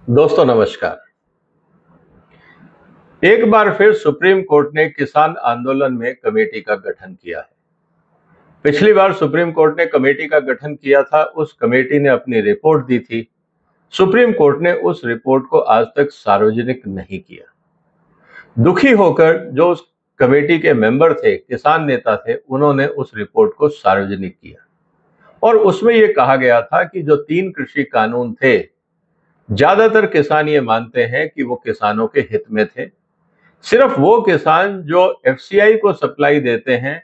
दोस्तों नमस्कार। एक बार फिर सुप्रीम कोर्ट ने किसान आंदोलन में कमेटी का गठन किया है। पिछली बार सुप्रीम कोर्ट ने कमेटी का गठन किया था, उस कमेटी ने अपनी रिपोर्ट दी थी। सुप्रीम कोर्ट ने उस रिपोर्ट को आज तक सार्वजनिक नहीं किया। दुखी होकर जो उस कमेटी के मेंबर थे, किसान नेता थे, उन्होंने उस रिपोर्ट को सार्वजनिक किया और उसमें यह कहा गया था कि जो 3 कृषि कानून थे, ज्यादातर किसान ये मानते हैं कि वो किसानों के हित में थे। सिर्फ वो किसान जो एफसीआई को सप्लाई देते हैं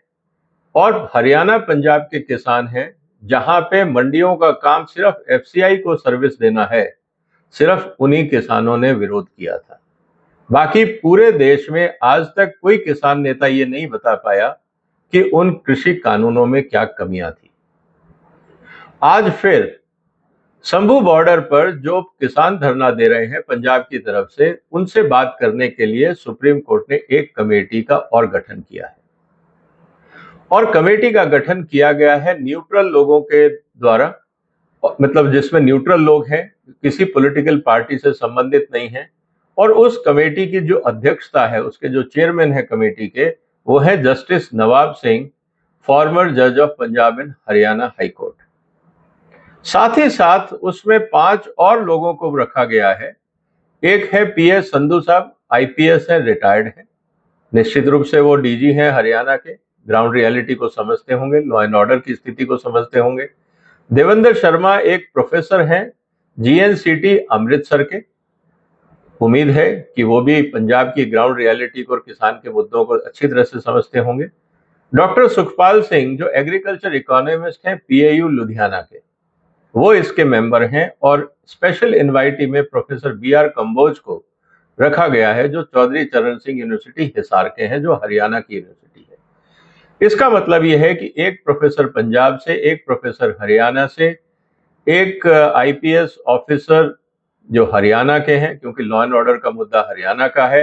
और हरियाणा पंजाब के किसान हैं, जहां पे मंडियों का काम सिर्फ एफसीआई को सर्विस देना है, सिर्फ उन्हीं किसानों ने विरोध किया था। बाकी पूरे देश में आज तक कोई किसान नेता ये नहीं बता पाया कि उन कृषि कानूनों में क्या कमियां थी। आज फिर शंभू बॉर्डर पर जो किसान धरना दे रहे हैं पंजाब की तरफ से, उनसे बात करने के लिए सुप्रीम कोर्ट ने एक कमेटी का और गठन किया है और कमेटी का गठन किया गया है न्यूट्रल लोगों के द्वारा, मतलब जिसमें न्यूट्रल लोग हैं, किसी पॉलिटिकल पार्टी से संबंधित नहीं है। और उस कमेटी की जो अध्यक्षता है, उसके जो चेयरमैन है कमेटी के, वो है जस्टिस नवाब सिंह, फॉर्मर जज of Punjab and Haryana high court. साथ ही साथ उसमें 5 और लोगों को रखा गया है। एक है पीएस संधू साहब, आईपीएस है, रिटायर्ड है। निश्चित रूप से वो डीजी हैं हरियाणा के, ग्राउंड रियलिटी को समझते होंगे, लॉ एंड ऑर्डर की स्थिति को समझते होंगे। देवेंद्र शर्मा एक प्रोफेसर हैं जीएनसीटी अमृतसर के। उम्मीद है कि वो भी पंजाब की ग्राउंड रियलिटी को और किसान के मुद्दों को अच्छी तरह से समझते होंगे। डॉक्टर सुखपाल सिंह जो एग्रीकल्चर इकोनॉमिस्ट हैं पीएयू लुधियाना के, वो इसके मेंबर हैं। और स्पेशल इनवाइटी में प्रोफेसर बीआर कंबोज को रखा गया है, जो चौधरी चरण सिंह यूनिवर्सिटी हिसार के हैं, जो हरियाणा की यूनिवर्सिटी है। इसका मतलब यह है कि एक प्रोफेसर पंजाब से, एक प्रोफेसर हरियाणा से, एक आईपीएस ऑफिसर जो हरियाणा के हैं, क्योंकि लॉ एंड ऑर्डर का मुद्दा हरियाणा का है,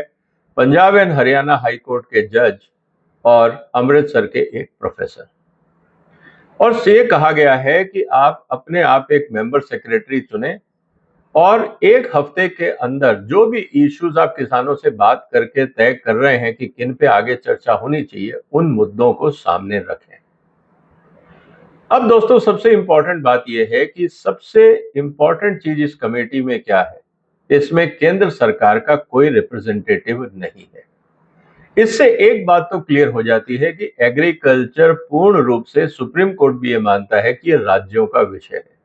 Punjab and Haryana high court के जज और अमृतसर के एक प्रोफेसर। और से कहा गया है कि आप अपने आप एक मेंबर सेक्रेटरी चुने और एक हफ्ते के अंदर जो भी इश्यूज आप किसानों से बात करके तय कर रहे हैं कि किन पे आगे चर्चा होनी चाहिए, उन मुद्दों को सामने रखें। अब दोस्तों सबसे इंपॉर्टेंट बात यह है कि सबसे इंपॉर्टेंट चीज इस कमेटी में क्या है, इसमें केंद्र सरकार का कोई रिप्रेजेंटेटिव नहीं है। इससे एक बात तो क्लियर हो जाती है कि एग्रीकल्चर पूर्ण रूप से, सुप्रीम कोर्ट भी ये मानता है कि ये राज्यों का विषय है।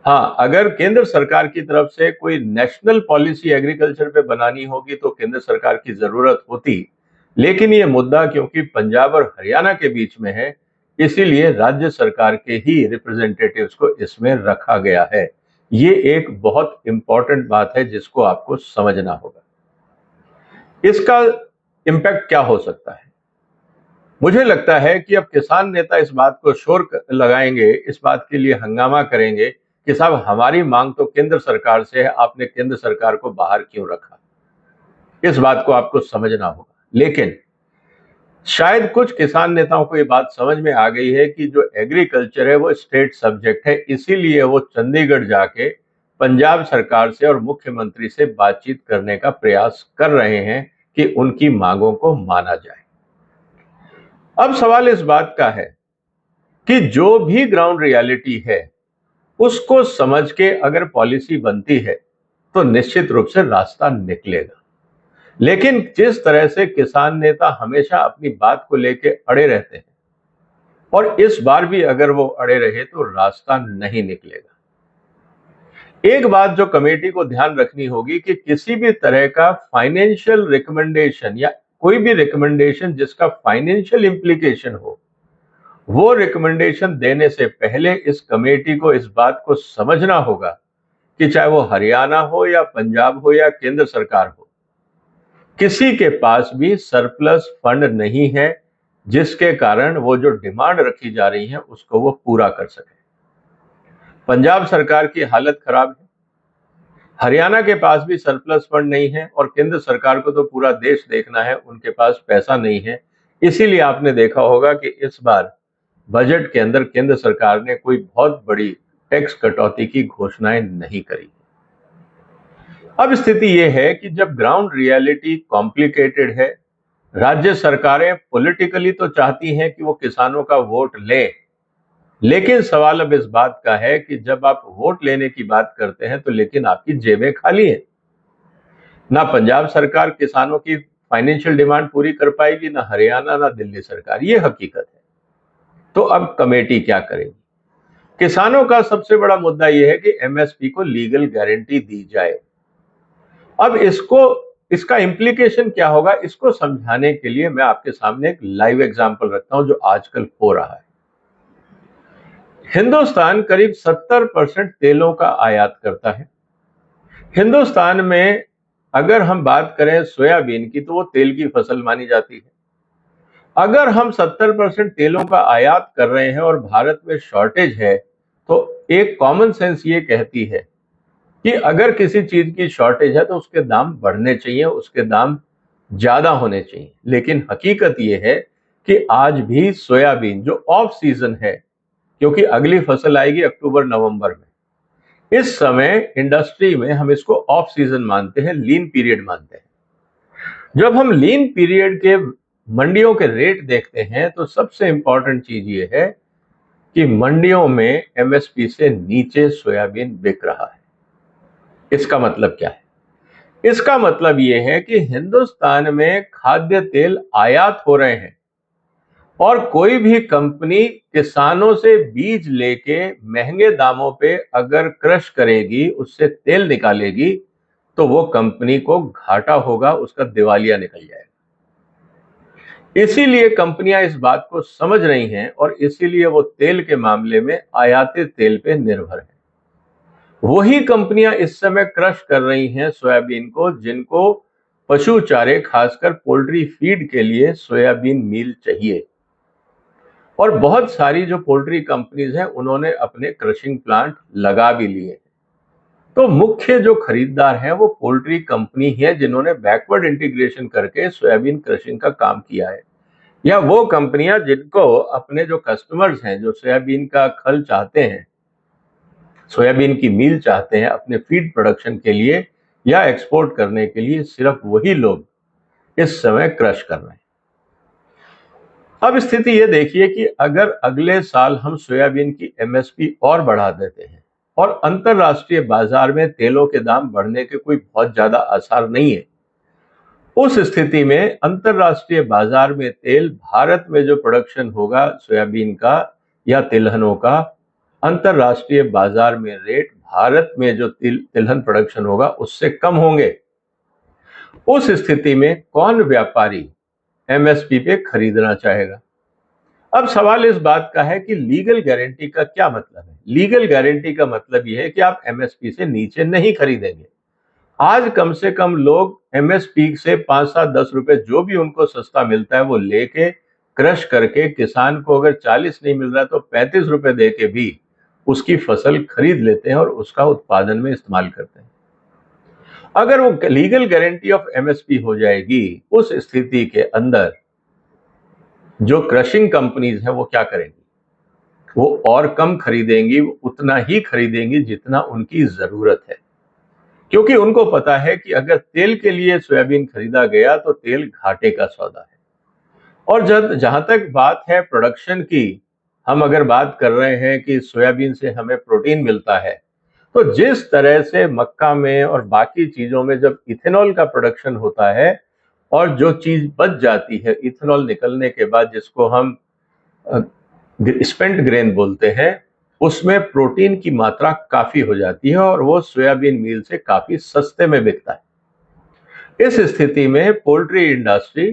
हाँ, अगर केंद्र सरकार की तरफ से कोई नेशनल पॉलिसी एग्रीकल्चर पे बनानी होगी तो केंद्र सरकार की जरूरत होती, लेकिन ये मुद्दा क्योंकि पंजाब और हरियाणा के बीच में है, इसीलिए राज्य सरकार के ही रिप्रेजेंटेटिव्स को इसमें रखा गया है। ये एक बहुत इंपॉर्टेंट बात है जिसको आपको समझना होगा। इसका इंपैक्ट क्या हो सकता है? मुझे लगता है कि अब किसान नेता इस बात को शोर लगाएंगे, इस बात के लिए हंगामा करेंगे कि साहब हमारी मांग तो केंद्र सरकार से है, आपने केंद्र सरकार को बाहर क्यों रखा। इस बात को आपको समझना होगा। लेकिन शायद कुछ किसान नेताओं को ये बात समझ में आ गई है कि जो एग्रीकल्चर है वो स्टेट सब्जेक्ट है, इसीलिए वो चंडीगढ़ जाके पंजाब सरकार से और मुख्यमंत्री से बातचीत करने का प्रयास कर रहे हैं कि उनकी मांगों को माना जाए। अब सवाल इस बात का है कि जो भी ग्राउंड रियलिटी है उसको समझ के अगर पॉलिसी बनती है तो निश्चित रूप से रास्ता निकलेगा। लेकिन जिस तरह से किसान नेता हमेशा अपनी बात को लेके अड़े रहते हैं, और इस बार भी अगर वो अड़े रहे तो रास्ता नहीं निकलेगा। एक बात जो कमेटी को ध्यान रखनी होगी कि किसी भी तरह का फाइनेंशियल रिकमेंडेशन या कोई भी रिकमेंडेशन जिसका फाइनेंशियल इंप्लीकेशन हो, वो रिकमेंडेशन देने से पहले इस कमेटी को इस बात को समझना होगा कि चाहे वो हरियाणा हो या पंजाब हो या केंद्र सरकार हो, किसी के पास भी सरप्लस फंड नहीं है जिसके कारण वो जो डिमांड रखी जा रही है उसको वो पूरा कर सके। पंजाब सरकार की हालत खराब है, हरियाणा के पास भी सरप्लस फंड नहीं है, और केंद्र सरकार को तो पूरा देश देखना है, उनके पास पैसा नहीं है। इसीलिए आपने देखा होगा कि इस बार बजट के अंदर केंद्र सरकार ने कोई बहुत बड़ी टैक्स कटौती की घोषणाएं नहीं करी। अब स्थिति यह है कि जब ग्राउंड रियलिटी कॉम्प्लिकेटेड है, राज्य सरकारें पॉलिटिकली तो चाहती हैं कि वो किसानों का वोट लें, लेकिन सवाल अब इस बात का है कि जब आप वोट लेने की बात करते हैं तो लेकिन आपकी जेबें खाली हैं। ना पंजाब सरकार किसानों की फाइनेंशियल डिमांड पूरी कर पाएगी, ना हरियाणा, ना दिल्ली सरकार। ये हकीकत है। तो अब कमेटी क्या करेगी? किसानों का सबसे बड़ा मुद्दा यह है कि एमएसपी को लीगल गारंटी दी जाए। अब इसका इंप्लीकेशन क्या होगा, इसको समझाने के लिए मैं आपके सामने एक लाइव एग्जांपल रखता हूं जो आजकल हो रहा है। हिंदुस्तान करीब 70% तेलों का आयात करता है। हिंदुस्तान में अगर हम बात करें सोयाबीन की तो वो तेल की फसल मानी जाती है। अगर हम 70% तेलों का आयात कर रहे हैं और भारत में शॉर्टेज है, तो एक कॉमन सेंस ये कहती है कि अगर किसी चीज की शॉर्टेज है तो उसके दाम बढ़ने चाहिए, उसके दाम ज्यादा होने चाहिए। लेकिन हकीकत यह है कि आज भी सोयाबीन जो ऑफ सीजन है, क्योंकि अगली फसल आएगी अक्टूबर नवंबर में, इस समय इंडस्ट्री में हम इसको ऑफ सीजन मानते हैं, लीन पीरियड मानते हैं। जब हम लीन पीरियड के मंडियों के रेट देखते हैं तो सबसे इंपॉर्टेंट चीज ये है कि मंडियों में एमएसपी से नीचे सोयाबीन बिक रहा है। इसका मतलब क्या है? इसका मतलब यह है कि हिंदुस्तान में खाद्य तेल आयात हो रहे हैं और कोई भी कंपनी किसानों से बीज लेके महंगे दामों पे अगर क्रश करेगी, उससे तेल निकालेगी, तो वो कंपनी को घाटा होगा, उसका दिवालिया निकल जाएगा। इसीलिए कंपनियां इस बात को समझ रही हैं और इसीलिए वो तेल के मामले में आयातित तेल पे निर्भर है। वही कंपनियां इस समय क्रश कर रही हैं सोयाबीन को, जिनको पशु चारे खासकर पोल्ट्री फीड के लिए सोयाबीन मील चाहिए। और बहुत सारी जो पोल्ट्री कंपनीज हैं उन्होंने अपने क्रशिंग प्लांट लगा भी लिए। तो मुख्य जो खरीदार हैं वो पोल्ट्री कंपनी है जिन्होंने बैकवर्ड इंटीग्रेशन करके सोयाबीन क्रशिंग का काम किया है, या वो कंपनियां जिनको अपने जो कस्टमर्स हैं, जो सोयाबीन का खल चाहते हैं, सोयाबीन की मील चाहते हैं अपने फीड प्रोडक्शन के लिए या एक्सपोर्ट करने के लिए, सिर्फ वही लोग इस समय क्रश कर रहे हैं। अब स्थिति ये देखिए कि अगर अगले साल हम सोयाबीन की एमएसपी और बढ़ा देते हैं और अंतरराष्ट्रीय बाजार में तेलों के दाम बढ़ने के कोई बहुत ज्यादा आसार नहीं है, उस स्थिति में अंतरराष्ट्रीय बाजार में तेल, भारत में जो प्रोडक्शन होगा सोयाबीन का या तिलहनों का, अंतरराष्ट्रीय बाजार में रेट भारत में जो तिलहन प्रोडक्शन होगा उससे कम होंगे। उस स्थिति में कौन व्यापारी एमएसपी पे खरीदना चाहेगा? अब सवाल इस बात का है कि लीगल गारंटी का क्या मतलब है। लीगल गारंटी का मतलब यह है कि आप एमएसपी से नीचे नहीं खरीदेंगे। आज कम से कम लोग एमएसपी से 5-7-10 रुपए जो भी उनको सस्ता मिलता है वो लेके क्रश करके, किसान को अगर 40 नहीं मिल रहा तो 35 रुपए दे के भी उसकी फसल खरीद लेते हैं और उसका उत्पादन में इस्तेमाल करते हैं। अगर वो लीगल गारंटी ऑफ एमएसपी हो जाएगी, उस स्थिति के अंदर जो क्रशिंग कंपनीज हैं वो क्या करेंगी? वो और कम खरीदेंगी, उतना ही खरीदेंगी जितना उनकी जरूरत है, क्योंकि उनको पता है कि अगर तेल के लिए सोयाबीन खरीदा गया तो तेल घाटे का सौदा है। और जहां तक बात है प्रोडक्शन की, हम अगर बात कर रहे हैं कि सोयाबीन से हमें प्रोटीन मिलता है, तो जिस तरह से मक्का में और बाकी चीजों में जब इथेनॉल का प्रोडक्शन होता है और जो चीज बच जाती है इथेनॉल निकलने के बाद, जिसको हम स्पेंट ग्रेन बोलते हैं, उसमें प्रोटीन की मात्रा काफी हो जाती है और वो सोयाबीन मील से काफी सस्ते में बिकता है। इस स्थिति में पोल्ट्री इंडस्ट्री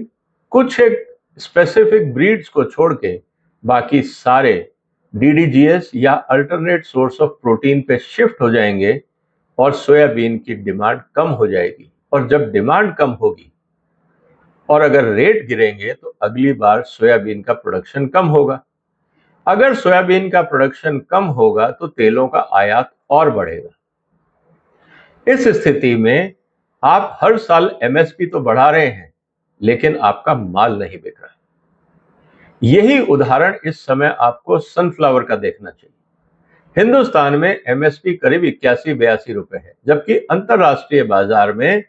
कुछ एक स्पेसिफिक ब्रीड्स को छोड़ के बाकी सारे डीडीजीएस या अल्टरनेट सोर्स ऑफ प्रोटीन पे शिफ्ट हो जाएंगे और सोयाबीन की डिमांड कम हो जाएगी। और जब डिमांड कम होगी और अगर रेट गिरेंगे तो अगली बार सोयाबीन का प्रोडक्शन कम होगा। अगर सोयाबीन का प्रोडक्शन कम होगा तो तेलों का आयात और बढ़ेगा। इस स्थिति में आप हर साल एमएसपी तो बढ़ा रहे हैं, लेकिन आपका माल नहीं बिक रहा है। यही उदाहरण इस समय आपको सनफ्लावर का देखना चाहिए। हिंदुस्तान में एमएसपी करीब 81-82 रुपए है, जबकि अंतरराष्ट्रीय बाजार में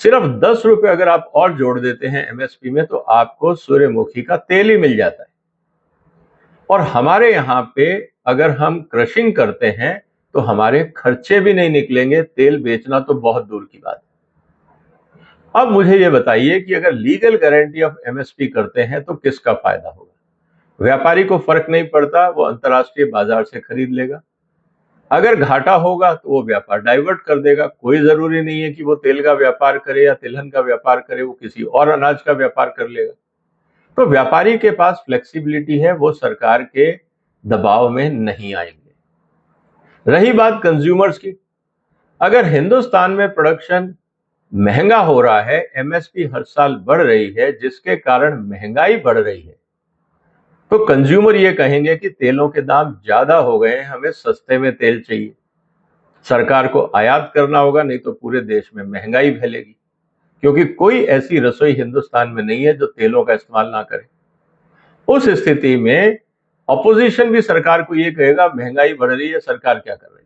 सिर्फ 10 रुपए अगर आप और जोड़ देते हैं एमएसपी में तो आपको सूर्यमुखी का तेल ही मिल जाता है। और हमारे यहाँ पे अगर हम क्रशिंग करते हैं तो हमारे खर्चे भी नहीं निकलेंगे, तेल बेचना तो बहुत दूर की बात है। अब मुझे ये बताइए कि अगर लीगल गारंटी ऑफ एमएसपी करते हैं तो किसका फायदा होगा? व्यापारी को फर्क नहीं पड़ता, वो अंतर्राष्ट्रीय बाजार से खरीद लेगा। अगर घाटा होगा तो वो व्यापार डाइवर्ट कर देगा। कोई जरूरी नहीं है कि वो तेल का व्यापार करे या तिलहन का व्यापार करे, वो किसी और अनाज का व्यापार कर लेगा। तो व्यापारी के पास फ्लेक्सिबिलिटी है, वो सरकार के दबाव में नहीं आएंगे। रही बात कंज्यूमर्स की, अगर हिंदुस्तान में प्रोडक्शन महंगा हो रहा है, एमएसपी हर साल बढ़ रही है, जिसके कारण महंगाई बढ़ रही है, तो कंज्यूमर ये कहेंगे कि तेलों के दाम ज्यादा हो गए हैं, हमें सस्ते में तेल चाहिए। सरकार को आयात करना होगा, नहीं तो पूरे देश में महंगाई फैलेगी, क्योंकि कोई ऐसी रसोई हिंदुस्तान में नहीं है जो तेलों का इस्तेमाल ना करे। उस स्थिति में ऑपोजिशन भी सरकार को ये कहेगा महंगाई बढ़ रही है, सरकार क्या कर रही है।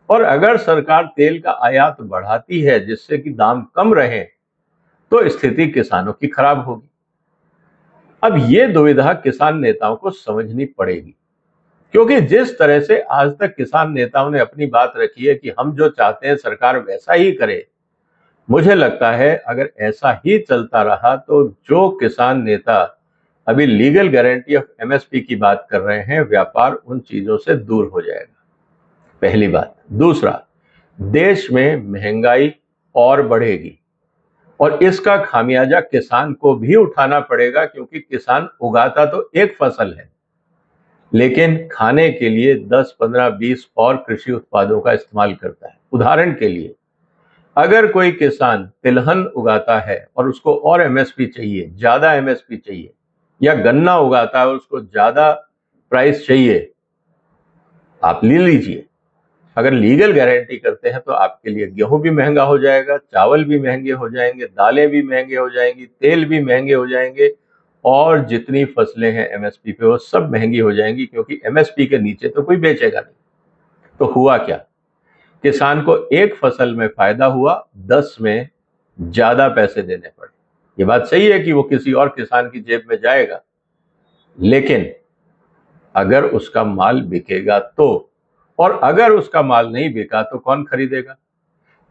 और अगर सरकार तेल का आयात बढ़ाती है जिससे कि दाम कम रहे, तो स्थिति किसानों की खराब होगी। अब ये दुविधा किसान नेताओं को समझनी पड़ेगी, क्योंकि जिस तरह से आज तक किसान नेताओं ने अपनी बात रखी है कि हम जो चाहते हैं सरकार वैसा ही करे, मुझे लगता है अगर ऐसा ही चलता रहा तो जो किसान नेता अभी लीगल गारंटी ऑफ एमएसपी की बात कर रहे हैं, व्यापार उन चीजों से दूर हो जाएगा। पहली बात। दूसरा, देश में महंगाई और बढ़ेगी और इसका खामियाजा किसान को भी उठाना पड़ेगा, क्योंकि किसान उगाता तो एक फसल है, लेकिन खाने के लिए 10, 15, 20 और कृषि उत्पादों का इस्तेमाल करता है। उदाहरण के लिए, अगर कोई किसान तिलहन उगाता है और उसको और एमएसपी चाहिए, ज्यादा एमएसपी चाहिए, या गन्ना उगाता है और उसको ज्यादा प्राइस चाहिए, आप ले लीजिए। अगर लीगल गारंटी करते हैं तो आपके लिए गेहूं भी महंगा हो जाएगा, चावल भी महंगे हो जाएंगे, दालें भी महंगे हो जाएंगी, तेल भी महंगे हो जाएंगे, और जितनी फसलें हैं एमएसपी पे वो सब महंगी हो जाएंगी, क्योंकि एमएसपी के नीचे तो कोई बेचेगा नहीं। तो हुआ क्या? किसान को एक फसल में फायदा हुआ, 10 में ज्यादा पैसे देने पड़े। ये बात सही है कि वो किसी और किसान की जेब में जाएगा, लेकिन अगर उसका माल बिकेगा तो, और अगर उसका माल नहीं बिका तो कौन खरीदेगा?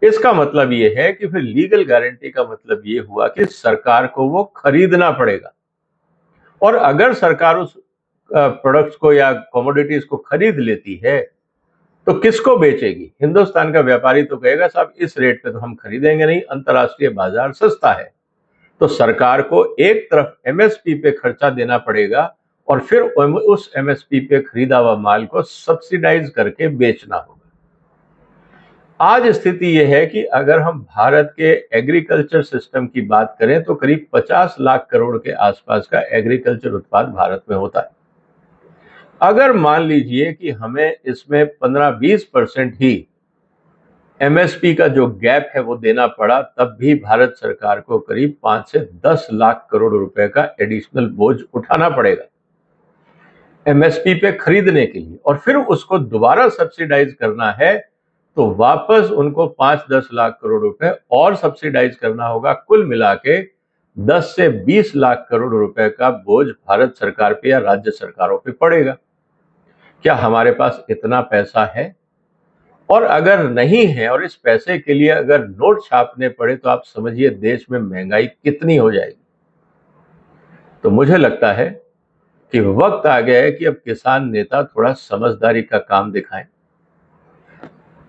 इसका मतलब ये है कि फिर लीगल गारंटी का मतलब ये हुआ कि सरकार को वो खरीदना पड़ेगा, और अगर सरकार उस प्रोडक्ट्स को या कमोडिटीज को खरीद लेती है तो किसको बेचेगी? हिंदुस्तान का व्यापारी तो कहेगा साहब इस रेट पे तो हम खरीदेंगे नहीं, अंतर्राष्ट्रीय बाजार सस्ता है। तो सरकार को एक तरफ एमएसपी पे खर्चा देना पड़ेगा और फिर उस एमएसपी पे खरीदा हुआ माल को सब्सिडाइज करके बेचना होगा। आज स्थिति यह है कि अगर हम भारत के एग्रीकल्चर सिस्टम की बात करें तो करीब 50 लाख करोड़ के आसपास का एग्रीकल्चर उत्पाद भारत में होता है। अगर मान लीजिए कि हमें इसमें 15-20% ही एमएसपी का जो गैप है वो देना पड़ा, तब भी भारत सरकार को करीब 5 से 10 लाख करोड़ रुपए का एडिशनल बोझ उठाना पड़ेगा एमएसपी पे खरीदने के लिए, और फिर उसको दोबारा सब्सिडाइज करना है तो वापस उनको 5-10 लाख करोड़ रुपए और सब्सिडाइज करना होगा। कुल मिला के 10 से 20 लाख करोड़ रुपए का बोझ भारत सरकार पे या राज्य सरकारों पे पड़ेगा। क्या हमारे पास इतना पैसा है? और अगर नहीं है और इस पैसे के लिए अगर नोट छापने पड़े तो आप समझिए देश में महंगाई कितनी हो जाएगी। तो मुझे लगता है कि वक्त आ गया है कि अब किसान नेता थोड़ा समझदारी का काम दिखाएं।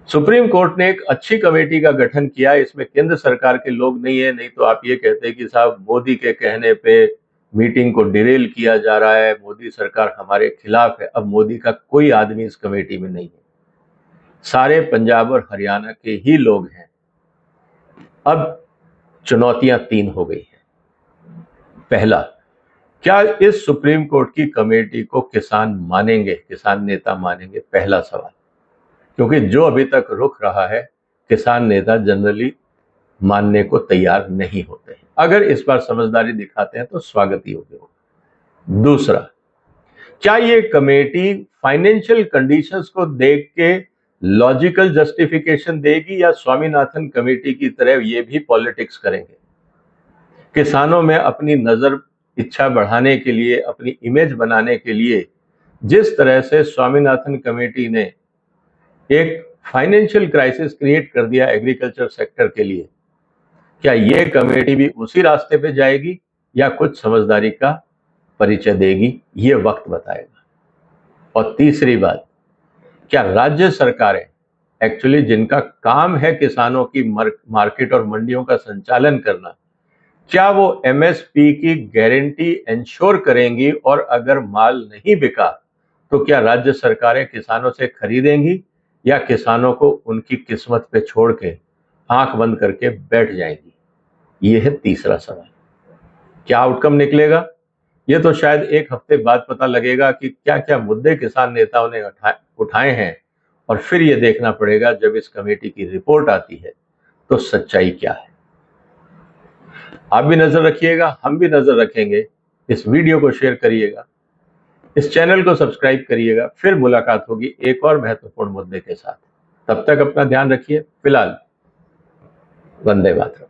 सुप्रीम कोर्ट ने एक अच्छी कमेटी का गठन किया, इसमें केंद्र सरकार के लोग नहीं है, नहीं तो आप ये कहते कि साहब मोदी के कहने पे मीटिंग को डिरेल किया जा रहा है, मोदी सरकार हमारे खिलाफ है। अब मोदी का कोई आदमी इस कमेटी में नहीं है, सारे पंजाब और हरियाणा के ही लोग हैं। अब चुनौतियां 3 हो गई हैं। पहला, क्या इस सुप्रीम कोर्ट की कमेटी को किसान मानेंगे, किसान नेता मानेंगे? पहला सवाल, क्योंकि जो अभी तक रुक रहा है किसान नेता जनरली मानने को तैयार नहीं होते हैं। अगर इस बार समझदारी दिखाते हैं तो स्वागत ही होगा। दूसरा, क्या ये कमेटी फाइनेंशियल कंडीशंस को देख के लॉजिकल जस्टिफिकेशन देगी या स्वामीनाथन कमेटी की तरह ये भी पॉलिटिक्स करेंगे? किसानों में अपनी नजर इच्छा बढ़ाने के लिए, अपनी इमेज बनाने के लिए जिस तरह से स्वामीनाथन कमेटी ने एक फाइनेंशियल क्राइसिस क्रिएट कर दिया एग्रीकल्चर सेक्टर के लिए, क्या ये कमेटी भी उसी रास्ते पे जाएगी या कुछ समझदारी का परिचय देगी? ये वक्त बताएगा। और तीसरी बात, क्या राज्य सरकारें एक्चुअली जिनका काम है किसानों की मार्केट और मंडियों का संचालन करना, क्या वो एमएसपी की गारंटी इंश्योर करेंगी? और अगर माल नहीं बिका तो क्या राज्य सरकारें किसानों से खरीदेंगी या किसानों को उनकी किस्मत पे छोड़ के आंख बंद करके बैठ जाएंगी? ये है तीसरा सवाल। क्या आउटकम निकलेगा? ये तो शायद एक हफ्ते बाद पता लगेगा कि क्या क्या मुद्दे किसान नेताओं ने उठाए हैं, और फिर ये देखना पड़ेगा जब इस कमेटी की रिपोर्ट आती है तो सच्चाई क्या है। आप भी नजर रखिएगा, हम भी नजर रखेंगे। इस वीडियो को शेयर करिएगा, इस चैनल को सब्सक्राइब करिएगा। फिर मुलाकात होगी एक और महत्वपूर्ण मुद्दे के साथ। तब तक अपना ध्यान रखिए। फिलहाल वंदे मातरम।